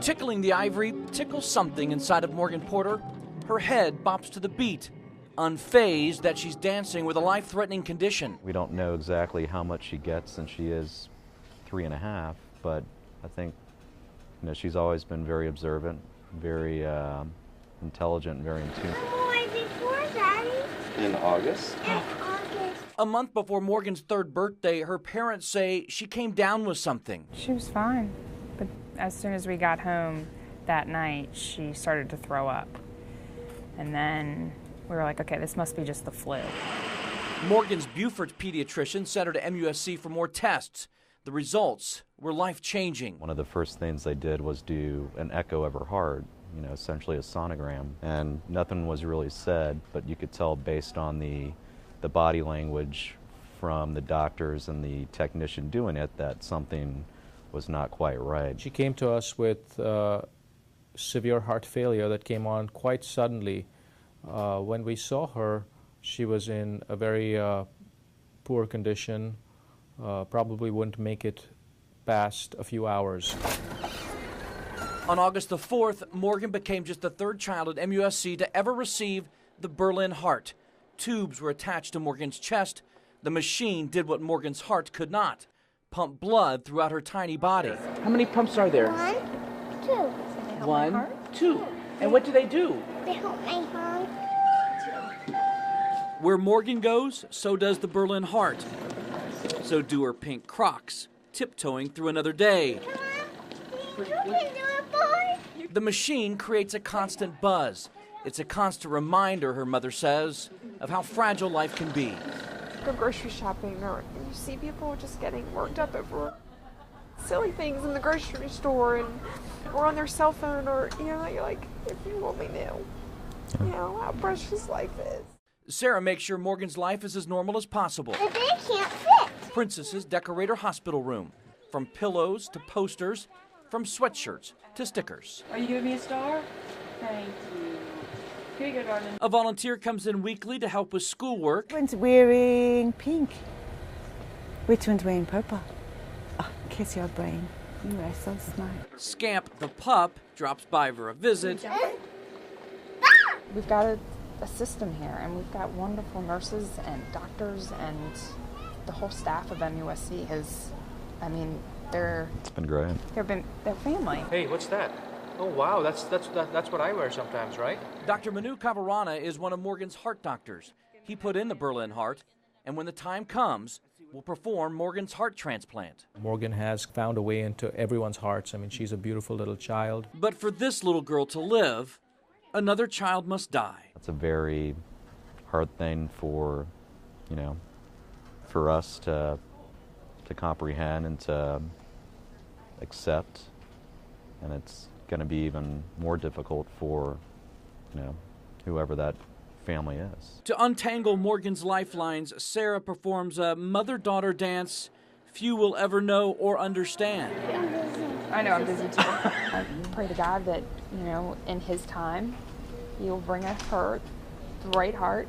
Tickling the ivory tickles something inside of Morgan Porter. Her head bops to the beat, unfazed that she's dancing with a life-threatening condition. We don't know exactly how much she gets since she is 3.5, but I think she's always been very observant, very intelligent, and very in tune. Before, Daddy. In August? In August. A month before Morgan's 3rd birthday, her parents say she came down with something. She was fine, but as soon as we got home that night, she started to throw up. And then we were like, okay, this must be just the flu. Morgan's Beaufort pediatrician sent her to MUSC for more tests. The results were life-changing. One of the first things they did was do an echo of her heart, essentially a sonogram, and nothing was really said, but you could tell based on the body language from the doctors and the technician doing it that something was not quite right. She came to us with severe heart failure that came on quite suddenly. When we saw her, she was in a very poor condition, probably wouldn't make it past a few hours. On August the 4th, Morgan became just the 3rd child at MUSC to ever receive the Berlin heart. Tubes were attached to Morgan's chest. The machine did what Morgan's heart could not, pump blood throughout her tiny body. How many pumps are there? 1, 2. 1, 2. And what do they do? They help my heart. Where Morgan goes, so does the Berlin heart. So do her pink Crocs, tiptoeing through another day. You can do it, boy. The machine creates a constant buzz. It's a constant reminder, her mother says, of how fragile life can be. Go grocery shopping, or you see people just getting worked up over silly things in the grocery store, or on their cell phone, or you're like, if you only knew, how precious life is. Sarah makes sure Morgan's life is as normal as possible. But they can't fit. Princesses decorate her hospital room, from pillows to posters, from sweatshirts to stickers. Are you giving me a star? Thank you. Here you go, darling. A volunteer comes in weekly to help with schoolwork. Which one's wearing pink? Which one's wearing purple? Oh, kiss your brain. You are so smart. Scamp the pup drops by for a visit. We've got a system here, and we've got wonderful nurses and doctors, and the whole staff of MUSC has, It's been great. they're family. Hey, what's that? Oh wow, that's what I wear sometimes, right? Dr. Manu Kavarana is one of Morgan's heart doctors. He put in the Berlin heart, and when the time comes, will perform Morgan's heart transplant. Morgan has found a way into everyone's hearts. She's a beautiful little child. But for this little girl to live, another child must die. It's a very hard thing for, for us to comprehend and to accept, and it's going to be even more difficult for, whoever that family is. To untangle Morgan's lifelines, Sarah performs a mother-daughter dance few will ever know or understand. I know, I'm busy too. I pray to God that, in His time, He'll bring us her the right heart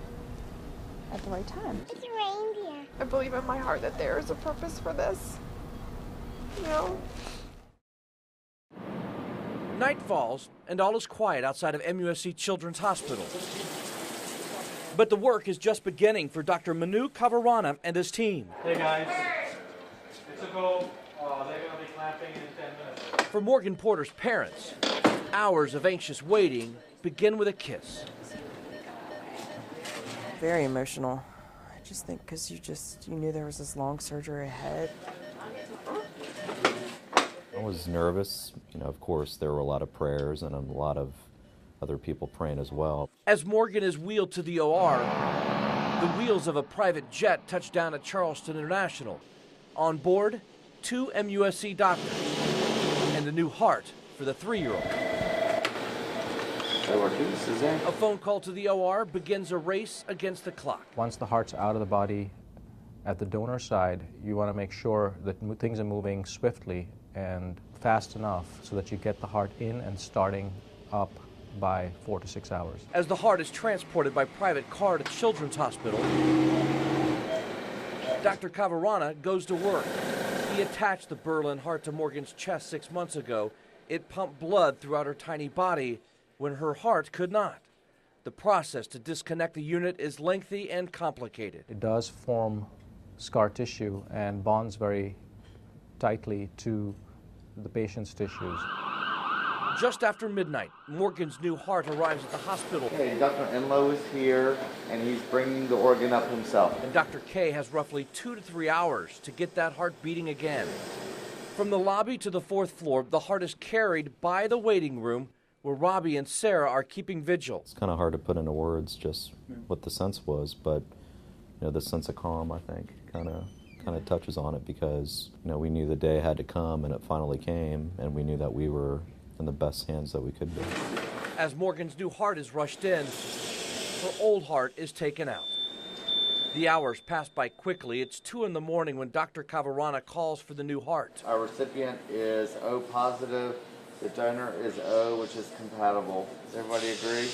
at the right time. It's a reindeer. I believe in my heart that there is a purpose for this. Night falls, and all is quiet outside of MUSC Children's Hospital. But the work is just beginning for Dr. Manu Kavarana and his team. Hey guys, it's a go. They're going to be clapping in 10 minutes. For Morgan Porter's parents, hours of anxious waiting begin with a kiss. Very emotional. I just think because you knew there was this long surgery ahead. I was nervous. Of course, there were a lot of prayers and a lot of other people praying as well. As Morgan is wheeled to the OR, the wheels of a private jet touch down at Charleston International. On board, 2 MUSC doctors and a new heart for the 3-year-old. A phone call to the OR begins a race against the clock. Once the heart's out of the body, at the donor side, you want to make sure that things are moving swiftly and fast enough so that you get the heart in and starting up by 4 to 6 hours. As the heart is transported by private car to Children's Hospital, Dr. Kavarana goes to work. He attached the Berlin heart to Morgan's chest 6 months ago, It pumped blood throughout her tiny body when her heart could not. The process to disconnect the unit is lengthy and complicated. It does form scar tissue and bonds very tightly to the patient's tissues. Just after midnight, Morgan's new heart arrives at the hospital. Okay, Dr. Enlow is here, and he's bringing the organ up himself. And Dr. K has roughly 2 to 3 hours to get that heart beating again. From the lobby to the 4th floor, the heart is carried by the waiting room where Robbie and Sarah are keeping vigil. It's kind of hard to put into words just what the sense was, but the sense of calm, I think, kind of touches on it, because we knew the day had to come, and it finally came, and we knew that we were in the best hands that we could be. As Morgan's new heart is rushed in, her old heart is taken out. The hours pass by quickly. It's 2 in the morning when Dr. Cavarana calls for the new heart. Our recipient is O positive. The donor is O, which is compatible. Does everybody agree?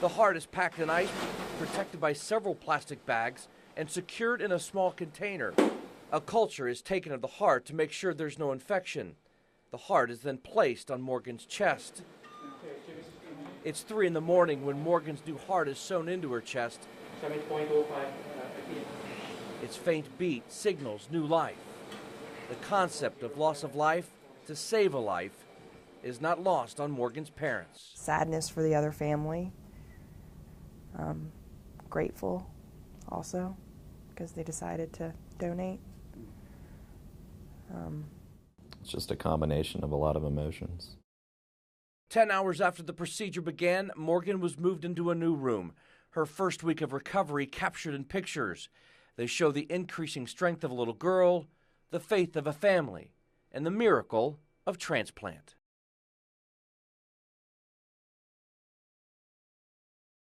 The heart is packed in ice, protected by several plastic bags, and secured in a small container. A culture is taken of the heart to make sure there's no infection. The heart is then placed on Morgan's chest. It's 3 in the morning when Morgan's new heart is sewn into her chest. Its faint beat signals new life. The concept of loss of life to save a life is not lost on Morgan's parents. Sadness for the other family. Grateful also because they decided to donate. It's just a combination of a lot of emotions. 10 hours after the procedure began, Morgan was moved into a new room. Her first week of recovery captured in pictures. They show the increasing strength of a little girl, the faith of a family, and the miracle of transplant.